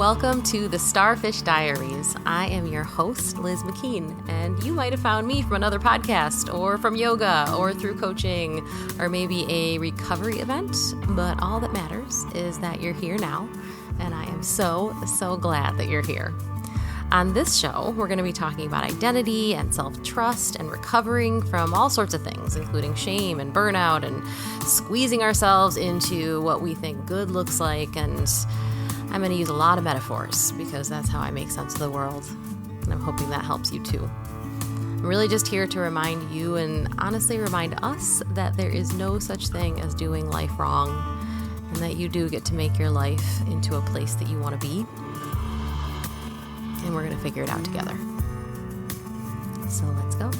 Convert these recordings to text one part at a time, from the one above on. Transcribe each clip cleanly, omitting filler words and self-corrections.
Welcome to the Starfish Diaries. I am your host, Liz McKean, and you might have found me from another podcast or from yoga or through coaching or maybe a recovery event, but all that matters is that you're here now, and I am so glad that you're here. On this show, we're going to be talking about identity and self-trust and recovering from all sorts of things, including shame and burnout and squeezing ourselves into what we think good looks like. And I'm going to use a lot of metaphors because that's how I make sense of the world. And I'm hoping that helps you too. I'm really just here to remind you and honestly remind us that there is no such thing as doing life wrong and that you do get to make your life into a place that you want to be. And we're going to figure it out together. So let's go.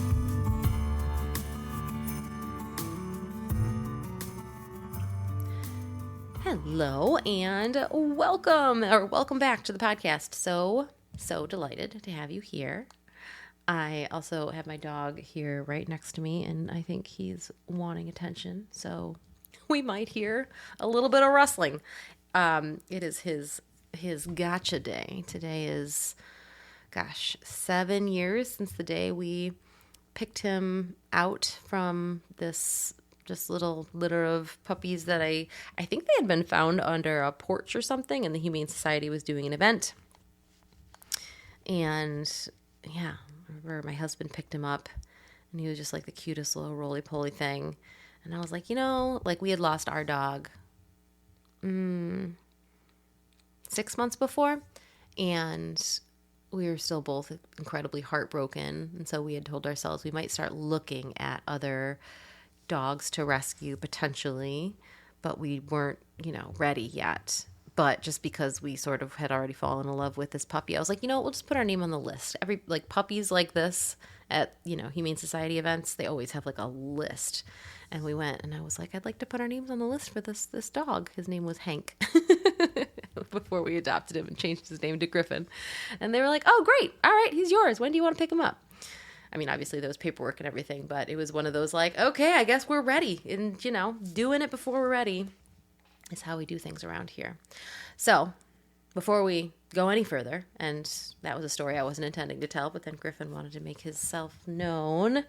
Hello and welcome back to the podcast. So delighted to have you here. I also have my dog here right next to me, and I think he's wanting attention. So we might hear a little bit of rustling. It is his gotcha day. Today is, 7 years since the day we picked him out from this just little litter of puppies that I think they had been found under a porch or something, and the Humane Society was doing an event. And yeah, I remember my husband picked him up, and he was just like the cutest little roly-poly thing. And I was like, we had lost our dog 6 months before, and we were still both incredibly heartbroken. And so we had told ourselves we might start looking at other dogs to rescue potentially, but we weren't, ready yet. But just because we sort of had already fallen in love with this puppy, I was like, we'll just put our name on the list. Puppies like this at, Humane Society events, they always have like a list. And we went, and I was like, I'd like to put our names on the list for this dog. His name was Hank before we adopted him and changed his name to Griffin. And they were like, oh, great. All right, he's yours. When do you want to pick him up? I mean, obviously there was paperwork and everything, but it was one of those like, okay, I guess we're ready. And, doing it before we're ready is how we do things around here. So before we go any further, and that was a story I wasn't intending to tell, but then Griffin wanted to make himself known.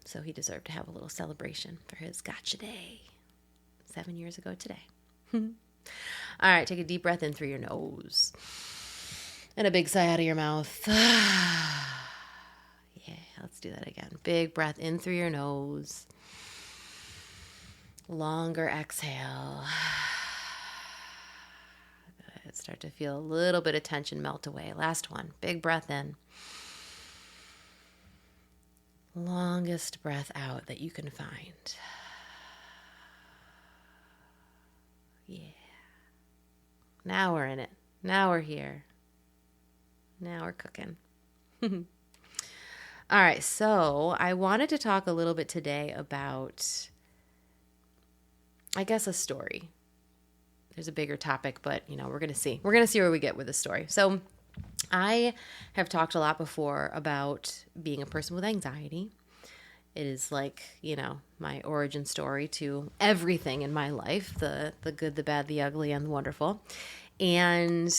So he deserved to have a little celebration for his gotcha day 7 years ago today. All right, take a deep breath in through your nose and a big sigh out of your mouth. Yeah, let's do that again. Big breath in through your nose. Longer exhale. Good. Start to feel a little bit of tension melt away. Last one. Big breath in. Longest breath out that you can find. Yeah. Now we're in it. Now we're here. Now we're cooking. All right, so I wanted to talk a little bit today about, I guess, a story. There's a bigger topic, but, we're going to see. We're going to see where we get with this story. So I have talked a lot before about being a person with anxiety. It is like, my origin story to everything in my life, the good, the bad, the ugly, and the wonderful. And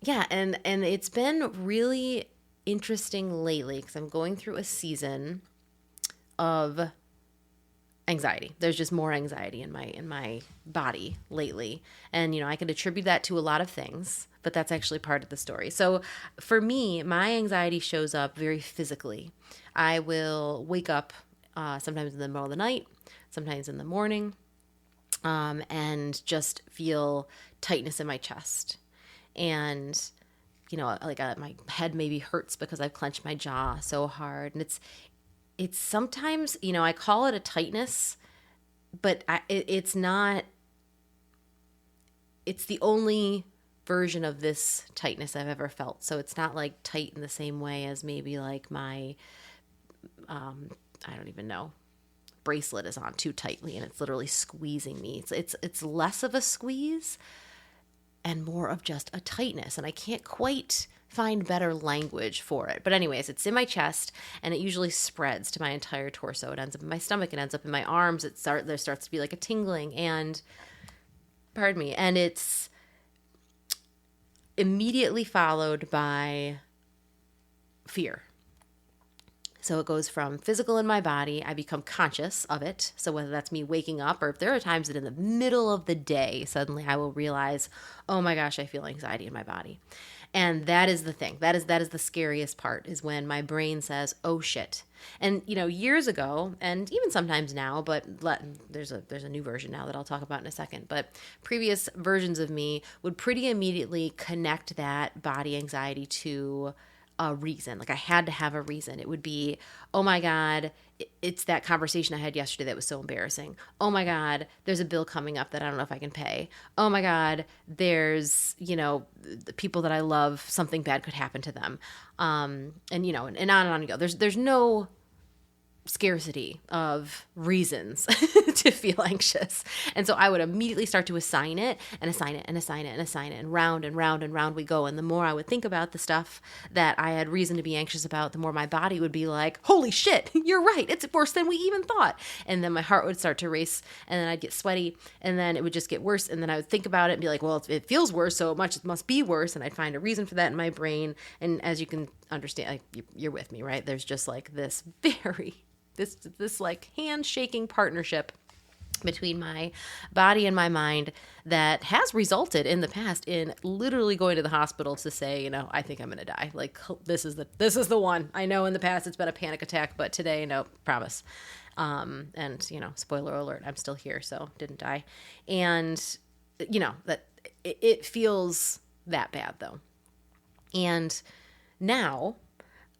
yeah, and it's been really interesting lately because I'm going through a season of anxiety. There's just more anxiety in my body lately. And, I could attribute that to a lot of things, but that's actually part of the story. So for me, my anxiety shows up very physically. I will wake up sometimes in the middle of the night, sometimes in the morning, and just feel tightness in my chest. And my head maybe hurts because I've clenched my jaw so hard. And it's sometimes, I call it a tightness, but it's not, it's the only version of this tightness I've ever felt. So it's not like tight in the same way as maybe like my, I don't even know, bracelet is on too tightly and it's literally squeezing me. It's less of a squeeze and more of just a tightness. And I can't quite find better language for it. But anyways, it's in my chest and it usually spreads to my entire torso. It ends up in my stomach. It ends up in my arms. There starts to be like a tingling and, pardon me. And it's immediately followed by fear. So it goes from physical in my body, I become conscious of it. So whether that's me waking up, or if there are times that in the middle of the day, suddenly I will realize, oh my gosh, I feel anxiety in my body. And that is the thing. That is the scariest part, is when my brain says, oh shit. And, years ago, and even sometimes now, but there's a new version now that I'll talk about in a second, but previous versions of me would pretty immediately connect that body anxiety to a reason. Like I had to have a reason. It would be, oh my God, it's that conversation I had yesterday that was so embarrassing. Oh my God, there's a bill coming up that I don't know if I can pay. Oh my God, there's, the people that I love, something bad could happen to them. And on and on you go. There's no scarcity of reasons to feel anxious. And so I would immediately start to assign it and assign it and assign it and assign it, and round and round and round we go. And the more I would think about the stuff that I had reason to be anxious about, the more my body would be like, holy shit, you're right. It's worse than we even thought. And then my heart would start to race, and then I'd get sweaty, and then it would just get worse. And then I would think about it and be like, well, it feels worse, so it must be worse. And I'd find a reason for that in my brain. And as you can understand, like, you're with me, right? There's just like this this like handshaking partnership between my body and my mind that has resulted in the past in literally going to the hospital to say, I think I'm going to die. Like, this is the one. I know in the past it's been a panic attack, but today, no, promise. And spoiler alert, I'm still here, so didn't die. And that it feels that bad though. And now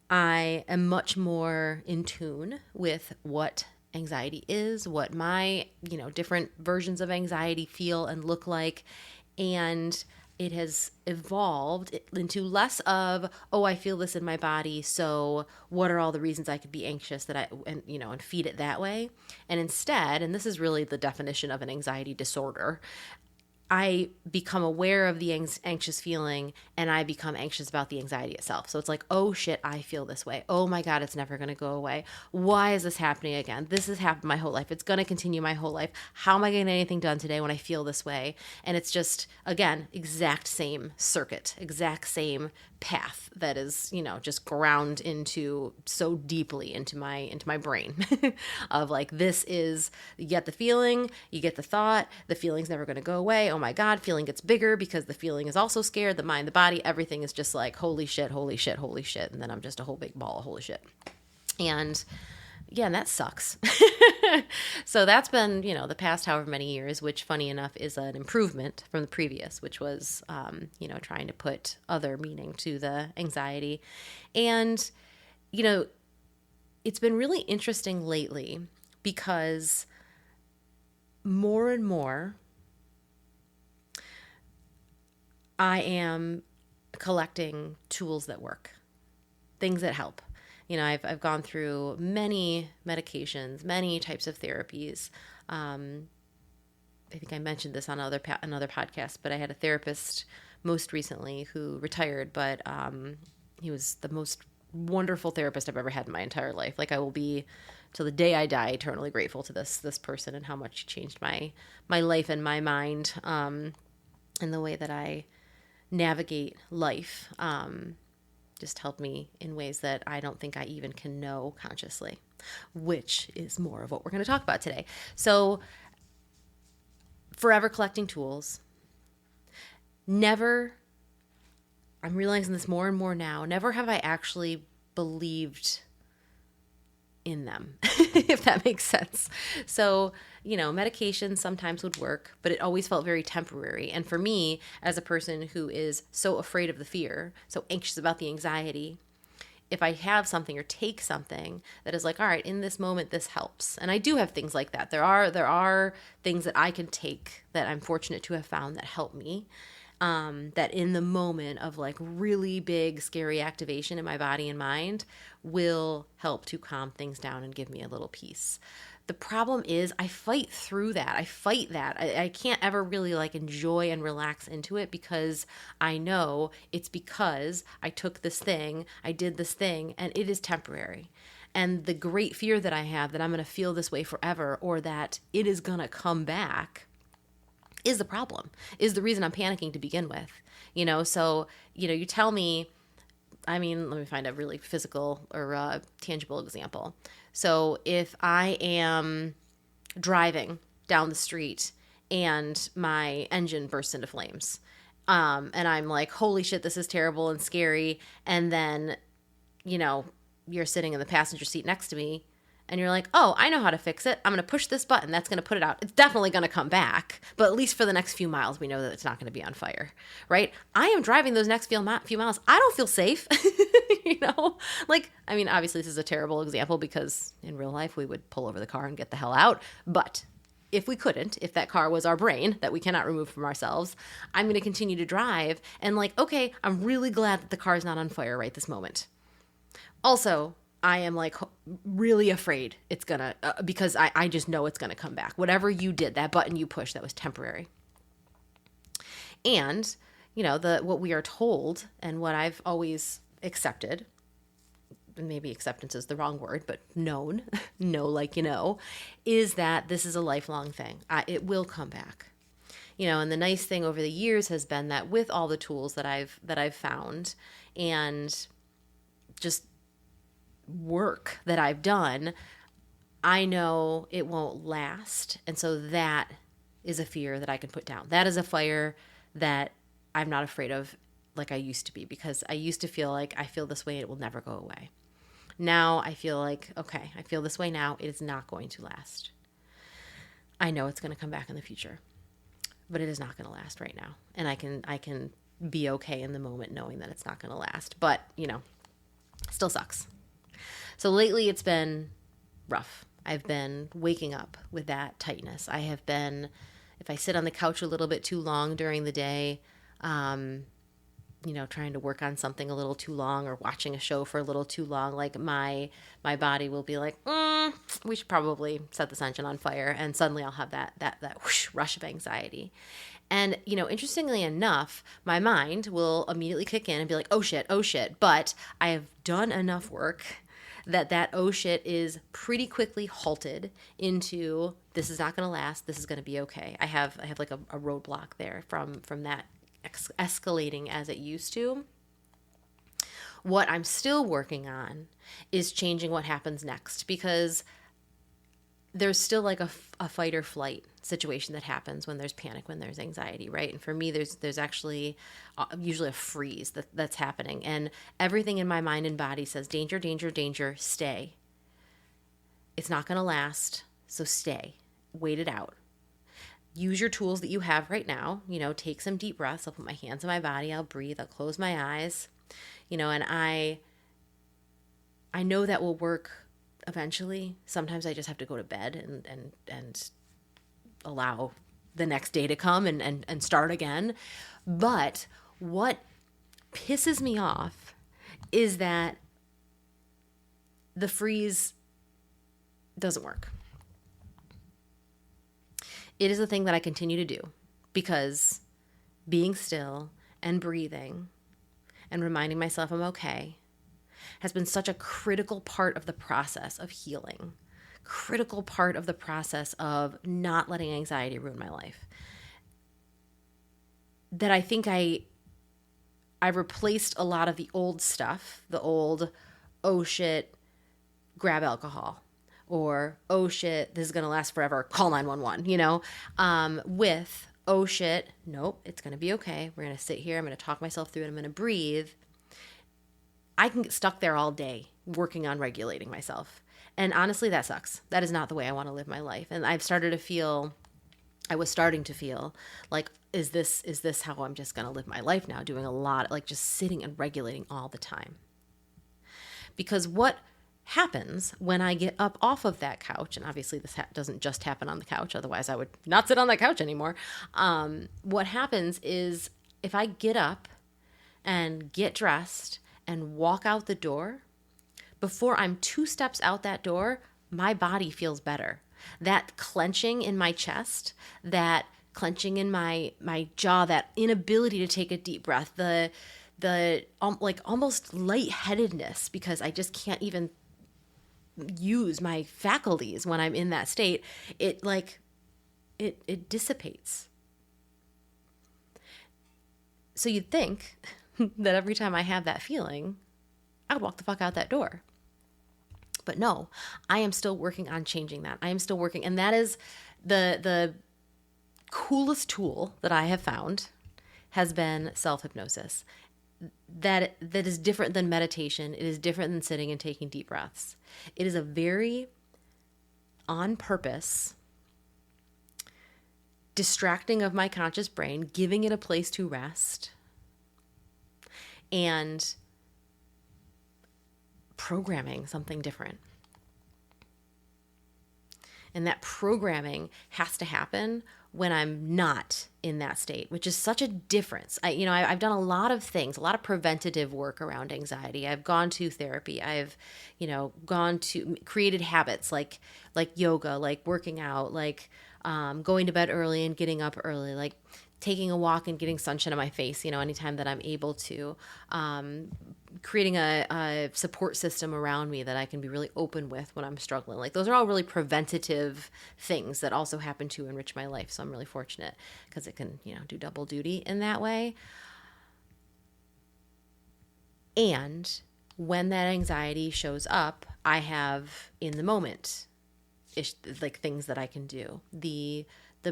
I am much more in tune with what anxiety is, what my, different versions of anxiety feel and look like. And it has evolved into less of, oh, I feel this in my body, so what are all the reasons I could be anxious and feed it that way. And instead, and this is really the definition of an anxiety disorder, I become aware of the anxious feeling, and I become anxious about the anxiety itself. So it's like, oh shit, I feel this way. Oh my God, it's never going to go away. Why is this happening again? This has happened my whole life. It's going to continue my whole life. How am I getting anything done today when I feel this way? And it's just, again, exact same circuit, exact same path that is, just ground into so deeply into my brain of like, this is, you get the feeling, you get the thought, the feeling's never going to go away. Oh my God, feeling gets bigger because the feeling is also scared, the mind, the body, everything is just like, holy shit, holy shit, holy shit. And then I'm just a whole big ball of holy shit. And yeah, and that sucks. So that's been, the past however many years, which funny enough is an improvement from the previous, which was, trying to put other meaning to the anxiety. And, it's been really interesting lately because more and more I am collecting tools that work, things that help. I've gone through many medications, many types of therapies. I think I mentioned this on another podcast, but I had a therapist most recently who retired, but he was the most wonderful therapist I've ever had in my entire life. Like, I will be, till the day I die, eternally grateful to this person and how much he changed my life and my mind, and the way that I navigate life. Just helped me in ways that I don't think I even can know consciously, which is more of what we're going to talk about today. So, forever collecting tools. Never, I'm realizing this more and more now, never have I actually believed in them, if that makes sense. So, medication sometimes would work, but it always felt very temporary. And for me, as a person who is so afraid of the fear, so anxious about the anxiety, if I have something or take something that is like, all right, in this moment, this helps. And I do have things like that. There are things that I can take that I'm fortunate to have found that help me. That in the moment of like really big, scary activation in my body and mind will help to calm things down and give me a little peace. The problem is I fight through that. I fight that. I can't ever really like enjoy and relax into it because I know it's because I took this thing, I did this thing, and it is temporary. And the great fear that I have that I'm going to feel this way forever, or that it is going to come back, is the problem, is the reason I'm panicking to begin with. So, you tell me, I mean, let me find a really physical or tangible example. So if I am driving down the street and my engine bursts into flames, and I'm like, holy shit, this is terrible and scary. And then, you're sitting in the passenger seat next to me and you're like, oh, I know how to fix it. I'm going to push this button. That's going to put it out. It's definitely going to come back. But at least for the next few miles, we know that it's not going to be on fire, right? I am driving those next few miles. I don't feel safe, obviously this is a terrible example because in real life we would pull over the car and get the hell out. But if we couldn't, if that car was our brain that we cannot remove from ourselves, I'm going to continue to drive and okay, I'm really glad that the car is not on fire right this moment. Also, I am really afraid it's gonna, because I just know it's gonna come back. Whatever you did, that button you pushed, that was temporary. And, what we are told and what I've always accepted, maybe acceptance is the wrong word, but known, is that this is a lifelong thing. It will come back. And the nice thing over the years has been that with all the tools that I've found and just work that I've done, I know it won't last. And so that is a fear that I can put down. That is a fire that I'm not afraid of like I used to be, because I used to feel like I feel this way and it will never go away. Now I feel like, okay, I feel this way now. It is not going to last. I know it's going to come back in the future, but it is not going to last right now. And I can be okay in the moment knowing that it's not going to last, but still sucks. So lately it's been rough. I've been waking up with that tightness. I have been, if I sit on the couch a little bit too long during the day, trying to work on something a little too long or watching a show for a little too long, my body will be like, we should probably set this engine on fire. And suddenly I'll have that whoosh, rush of anxiety. And, interestingly enough, my mind will immediately kick in and be like, oh shit. But I have done enough work that oh shit is pretty quickly halted into, this is not going to last. This is going to be okay. I have like a roadblock there from that escalating as it used to. What I'm still working on is changing what happens next, because there's still like a fight or flight situation that happens when there's panic, when there's anxiety, right? And for me, there's actually usually a freeze that's happening. And everything in my mind and body says, danger, danger, danger, stay. It's not going to last, so stay. Wait it out. Use your tools that you have right now. Take some deep breaths. I'll put my hands on my body. I'll breathe. I'll close my eyes. And I know that will work eventually. Sometimes I just have to go to bed and allow the next day to come and start again. But what pisses me off is that the freeze doesn't work. It is a thing that I continue to do, because being still and breathing and reminding myself I'm okay has been such a critical part of the process of healing, critical part of the process of not letting anxiety ruin my life, that I think I replaced a lot of the old stuff, the old, oh shit, grab alcohol, or oh shit, this is going to last forever, call 911, with, oh shit, nope, it's going to be okay. We're going to sit here. I'm going to talk myself through it. I'm going to breathe. I can get stuck there all day working on regulating myself. And honestly, that sucks. That is not the way I want to live my life. And I was starting to feel like, is this how I'm just going to live my life now? Doing a lot, like just sitting and regulating all the time. Because what happens when I get up off of that couch, and obviously this doesn't just happen on the couch, otherwise I would not sit on that couch anymore. What happens is if I get up and get dressed and walk out the door, before I'm 2 steps out that door, my body feels better. That clenching in my chest, that clenching in my jaw, that inability to take a deep breath, the like almost lightheadedness because I just can't even use my faculties when I'm in that state, it dissipates. So you'd think that every time I have that feeling, I would walk the fuck out that door. But no, I am still working on changing that. I am still working. And that is the coolest tool that I have found has been self-hypnosis. That is different than meditation. It is different than sitting and taking deep breaths. It is a very on purpose distracting of my conscious brain, giving it a place to rest, and programming something different. And that programming has to happen when I'm not in that state, which is such a difference. I've done a lot of things, a lot of preventative work around anxiety. I've gone to therapy. I've, gone to created habits like yoga, like working out, like going to bed early and getting up early, like taking a walk and getting sunshine on my face, anytime that I'm able to, creating a support system around me that I can be really open with when I'm struggling. Like those are all really preventative things that also happen to enrich my life. So I'm really fortunate because it can, do double duty in that way. And when that anxiety shows up, I have in the moment, like things that I can do, the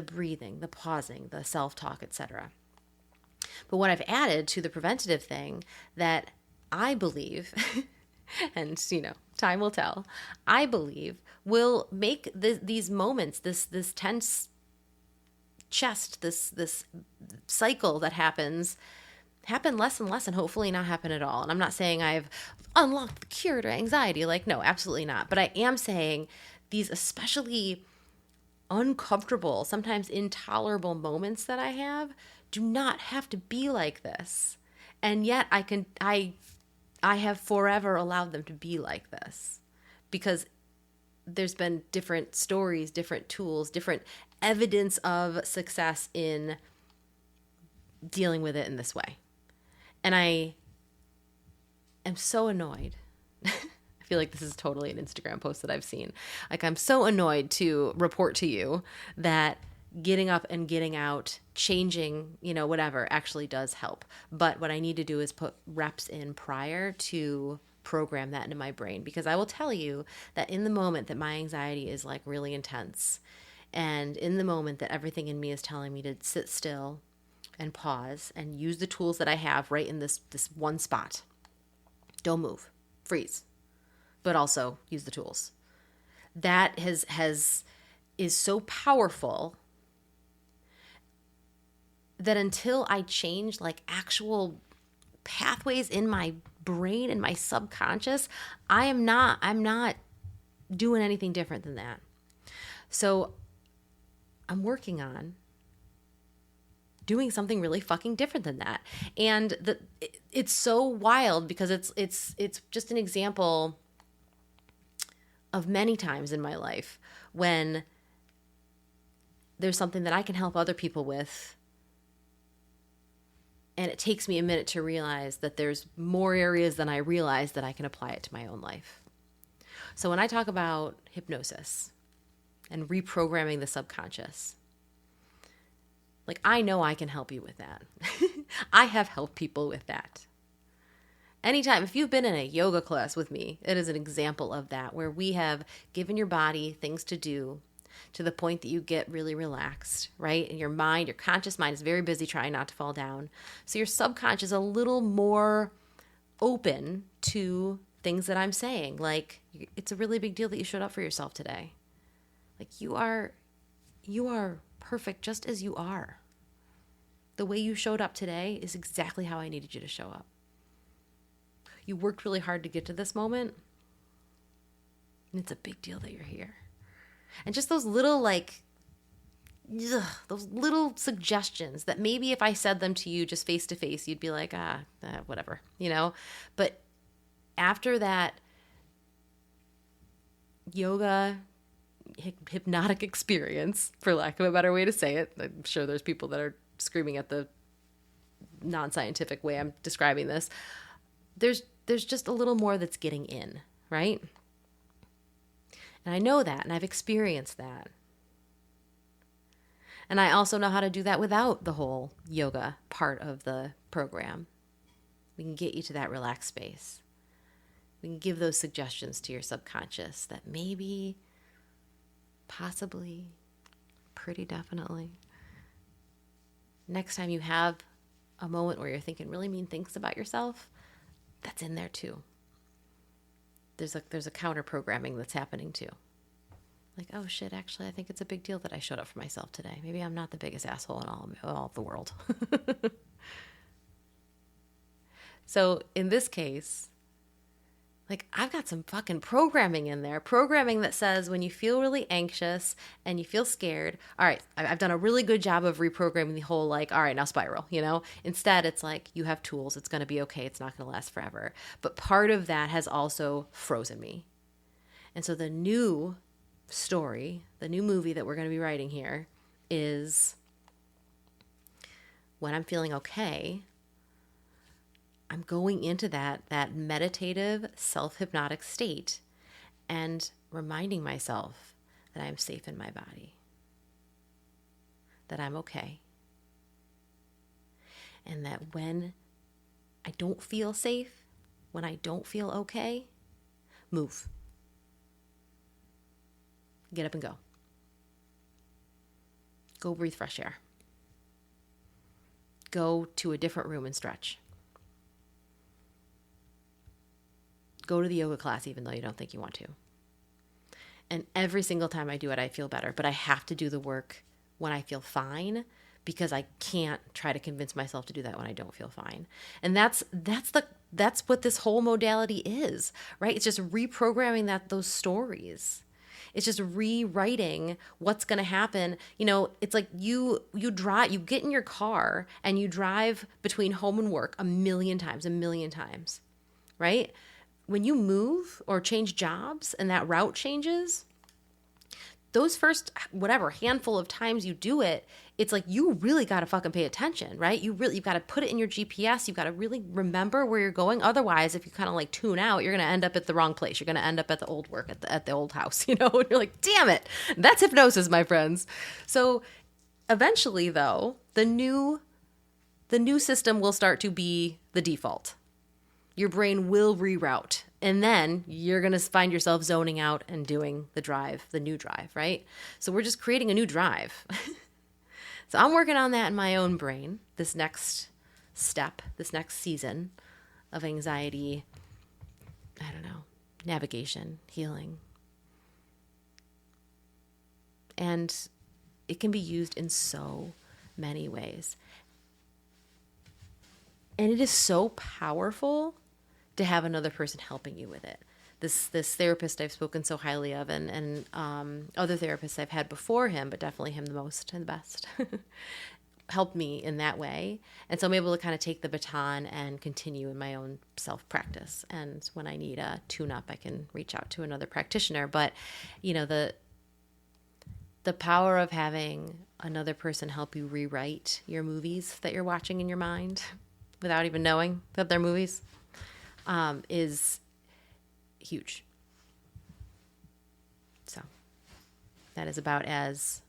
breathing, the pausing, the self-talk, etc. But what I've added to the preventative thing that I believe, and time will tell, I believe will make these moments, this tense chest, this cycle that happen less and less, and hopefully not happen at all. And I'm not saying I've unlocked the cure to anxiety, like no, absolutely not. But I am saying these especially uncomfortable, sometimes intolerable moments that I have do not have to be like this. And yet I have forever allowed them to be like this because there's been different stories, different tools, different evidence of success in dealing with it in this way. And I am so annoyed. I feel like this is totally an Instagram post that I've seen. Like, I'm so annoyed to report to you that getting up and getting out, changing, whatever actually does help. But what I need to do is put reps in prior to program that into my brain, because I will tell you that in the moment that my anxiety is like really intense, and in the moment that everything in me is telling me to sit still and pause and use the tools that I have right in this one spot. Don't move, freeze, but also use the tools. That is so powerful that until I change like actual pathways in my brain and my subconscious, I'm not doing anything different than that. So I'm working on doing something really fucking different than that. And it's so wild because it's just an example of many times in my life when there's something that I can help other people with, and it takes me a minute to realize that there's more areas than I realize that I can apply it to my own life. So when I talk about hypnosis and reprogramming the subconscious, like, I know I can help you with that. I have helped people with that. Anytime, if you've been in a yoga class with me, it is an example of that, where we have given your body things to do to the point that you get really relaxed, right? And your mind, your conscious mind is very busy trying not to fall down. So your subconscious is a little more open to things that I'm saying. Like, it's a really big deal that you showed up for yourself today. Like, you are perfect just as you are. The way you showed up today is exactly how I needed you to show up. You worked really hard to get to this moment, and it's a big deal that you're here. And just those little those little suggestions that maybe if I said them to you just face to face, you'd be like, whatever, But after that yoga hypnotic experience, for lack of a better way to say it, I'm sure there's people that are screaming at the non-scientific way I'm describing this. There's just a little more that's getting in, right? And I know that, and I've experienced that. And I also know how to do that without the whole yoga part of the program. We can get you to that relaxed space. We can give those suggestions to your subconscious that maybe, possibly, pretty definitely, next time you have a moment where you're thinking really mean things about yourself, that's in there too. There's a counter programming that's happening too. Like, oh shit, actually, I think it's a big deal that I showed up for myself today. Maybe I'm not the biggest asshole in all of the world. So in this case, like, I've got some fucking programming in there. Programming that says when you feel really anxious and you feel scared, all right, I've done a really good job of reprogramming the whole, like, all right, now spiral, you know? Instead, it's like, you have tools. It's going to be okay. It's not going to last forever. But part of that has also frozen me. And so the new story, the new movie that we're going to be writing here is when I'm feeling okay, I'm going into that meditative, self-hypnotic state and reminding myself that I'm safe in my body, that I'm okay, and that when I don't feel safe, when I don't feel okay, move. Get up and go. Go breathe fresh air. Go to a different room and stretch. Go to the yoga class even though you don't think you want to. And every single time I do it, I feel better. But I have to do the work when I feel fine, because I can't try to convince myself to do that when I don't feel fine. And that's what this whole modality is, right? It's just reprogramming those stories. It's just rewriting what's going to happen. You know, it's like you get in your car and you drive between home and work a million times, right? When you move or change jobs and that route changes, those first, whatever, handful of times you do it, it's like you really got to fucking pay attention, right? You've got to put it in your GPS. You've got to really remember where you're going. Otherwise, if you kind of like tune out, you're going to end up at the wrong place. You're going to end up at the old work, at the old house, you know? And you're like, damn it. That's hypnosis, my friends. So eventually, though, the new system will start to be the default. Your brain will reroute, and then you're going to find yourself zoning out and doing the new drive, right? So we're just creating a new drive. So I'm working on that in my own brain, this next step, this next season of anxiety, I don't know, navigation, healing. And it can be used in so many ways. And it is so powerful to have another person helping you with it. This therapist I've spoken so highly of, and other therapists I've had before him, but definitely him the most and the best, helped me in that way. And so I'm able to kind of take the baton and continue in my own self-practice. And when I need a tune-up, I can reach out to another practitioner. But, you know, the power of having another person help you rewrite your movies that you're watching in your mind without even knowing that they're movies, is huge. So that is about as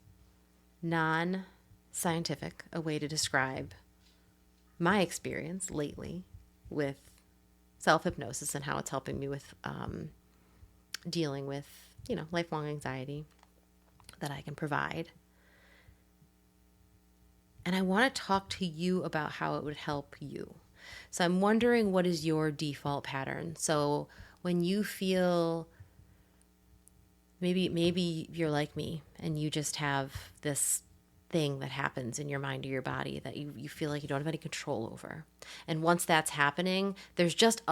non-scientific a way to describe my experience lately with self-hypnosis and how it's helping me with dealing with, you know, lifelong anxiety that I can provide. And I want to talk to you about how it would help you. So I'm wondering, what is your default pattern? So when you feel, maybe you're like me and you just have this thing that happens in your mind or your body that you feel like you don't have any control over. And once that's happening, there's just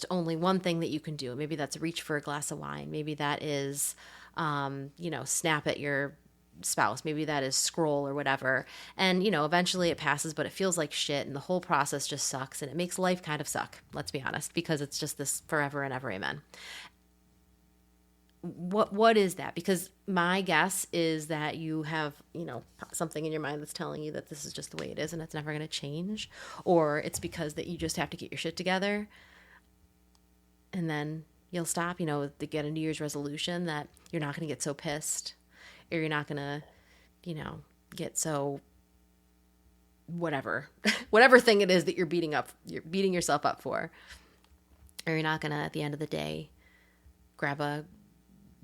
only one thing that you can do. Maybe that's reach for a glass of wine. Maybe that is, snap at your spouse. Maybe that is scroll or whatever. And, you know, eventually it passes, but it feels like shit. And the whole process just sucks. And it makes life kind of suck. Let's be honest, because it's just this forever and ever. Amen. What is that? Because my guess is that you have, you know, something in your mind that's telling you that this is just the way it is and it's never going to change. Or it's because that you just have to get your shit together. And then you'll stop, you know, to get a New Year's resolution that you're not going to get so pissed. Or you're not going to, you know, get so whatever, whatever thing it is that you're beating yourself up for. Or you're not going to, at the end of the day, grab a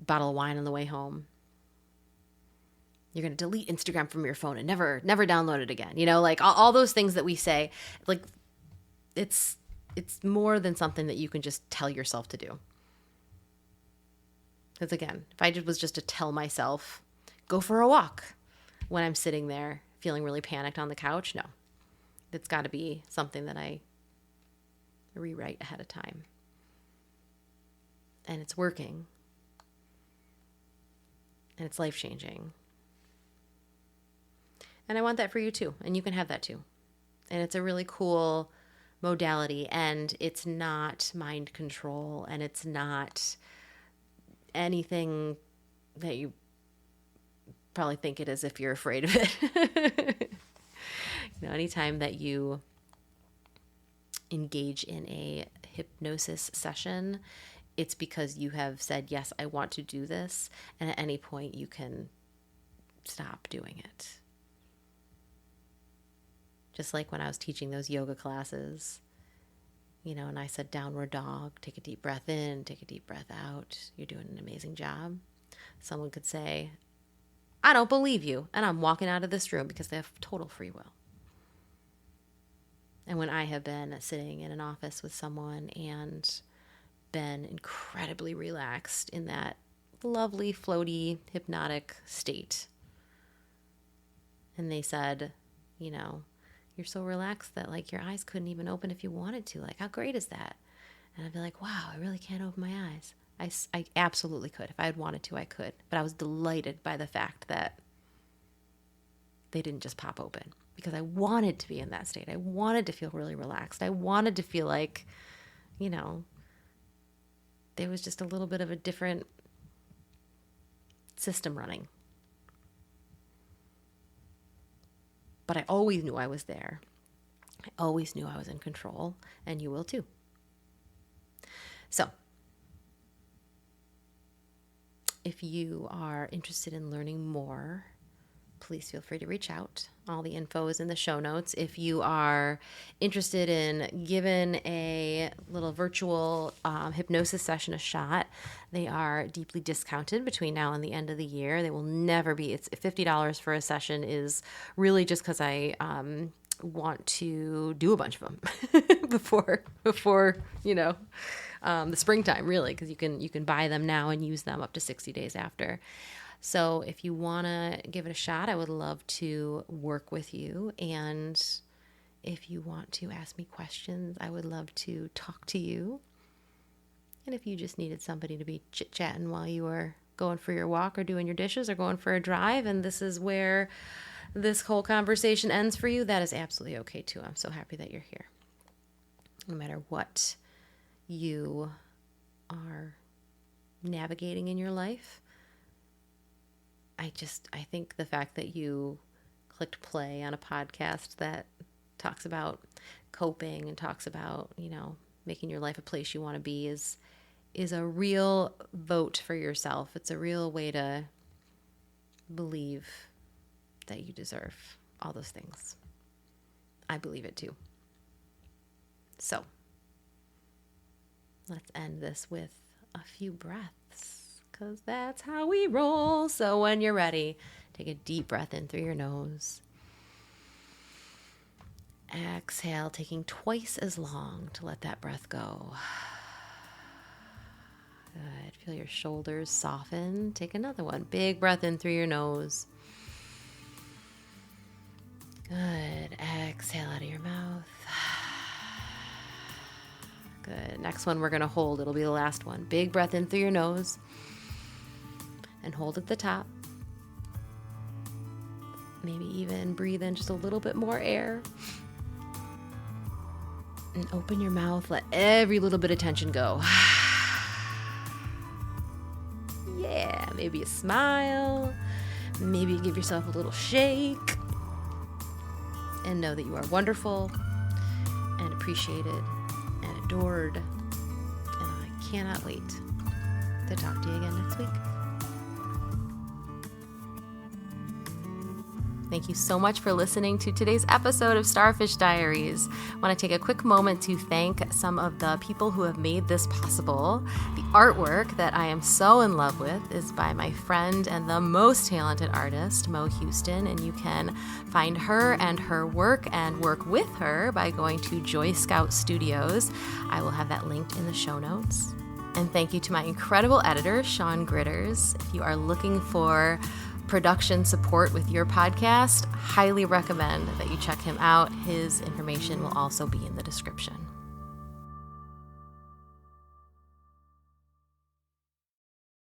bottle of wine on the way home. You're going to delete Instagram from your phone and never download it again. Like all those things that we say, like it's more than something that you can just tell yourself to do. Because again, if I was just to tell myself, go for a walk when I'm sitting there feeling really panicked on the couch, no. It's got to be something that I rewrite ahead of time. And it's working. And it's life-changing. And I want that for you too. And you can have that too. And it's a really cool modality. And it's not mind control. And it's not anything that you probably think it is if you're afraid of it. Anytime that you engage in a hypnosis session, it's because you have said, yes, I want to do this. And at any point you can stop doing it. Just like when I was teaching those yoga classes, and I said downward dog, take a deep breath in, take a deep breath out. You're doing an amazing job. Someone could say, I don't believe you. And I'm walking out of this room because they have total free will. And when I have been sitting in an office with someone and been incredibly relaxed in that lovely, floaty, hypnotic state, and they said, you're so relaxed that like your eyes couldn't even open if you wanted to. Like, how great is that? And I'd be like, wow, I really can't open my eyes. I absolutely could. If I had wanted to, I could. But I was delighted by the fact that they didn't just pop open, because I wanted to be in that state. I wanted to feel really relaxed. I wanted to feel like, there was just a little bit of a different system running. But I always knew I was there. I always knew I was in control, and you will too. So, if you are interested in learning more, please feel free to reach out. All the info is in the show notes. If you are interested in giving a little virtual hypnosis session a shot, they are deeply discounted between now and the end of the year. They will never be. It's $50 for a session is really just because I want to do a bunch of them before the springtime, really, because you can buy them now and use them up to 60 days after. So if you want to give it a shot, I would love to work with you. And if you want to ask me questions, I would love to talk to you. And if you just needed somebody to be chit-chatting while you were going for your walk or doing your dishes or going for a drive, and this is where this whole conversation ends for you, that is absolutely okay too. I'm so happy that you're here. No matter what you are navigating in your life, I think the fact that you clicked play on a podcast that talks about coping and talks about, making your life a place you want to be is a real vote for yourself. It's a real way to believe that you deserve all those things. I believe it too. So, let's end this with a few breaths, because that's how we roll. So when you're ready, take a deep breath in through your nose. Exhale, taking twice as long to let that breath go. Good. Feel your shoulders soften. Take another one. Big breath in through your nose. Good. Exhale out of your mouth. Good. Next one we're going to hold. It'll be the last one. Big breath in through your nose. And hold at the top. Maybe even breathe in just a little bit more air. And open your mouth. Let every little bit of tension go. Yeah, maybe a smile. Maybe give yourself a little shake. And know that you are wonderful and appreciated and adored. And I cannot wait to talk to you again next week. Thank you so much for listening to today's episode of Starfish Diaries. I want to take a quick moment to thank some of the people who have made this possible. The artwork that I am so in love with is by my friend and the most talented artist, Mo Houston, and you can find her and her work and work with her by going to Joy Scout Studios. I will have that linked in the show notes. And thank you to my incredible editor, Sean Gritters. If you are looking for production support with your podcast, highly recommend that you check him out. His information will also be in the description.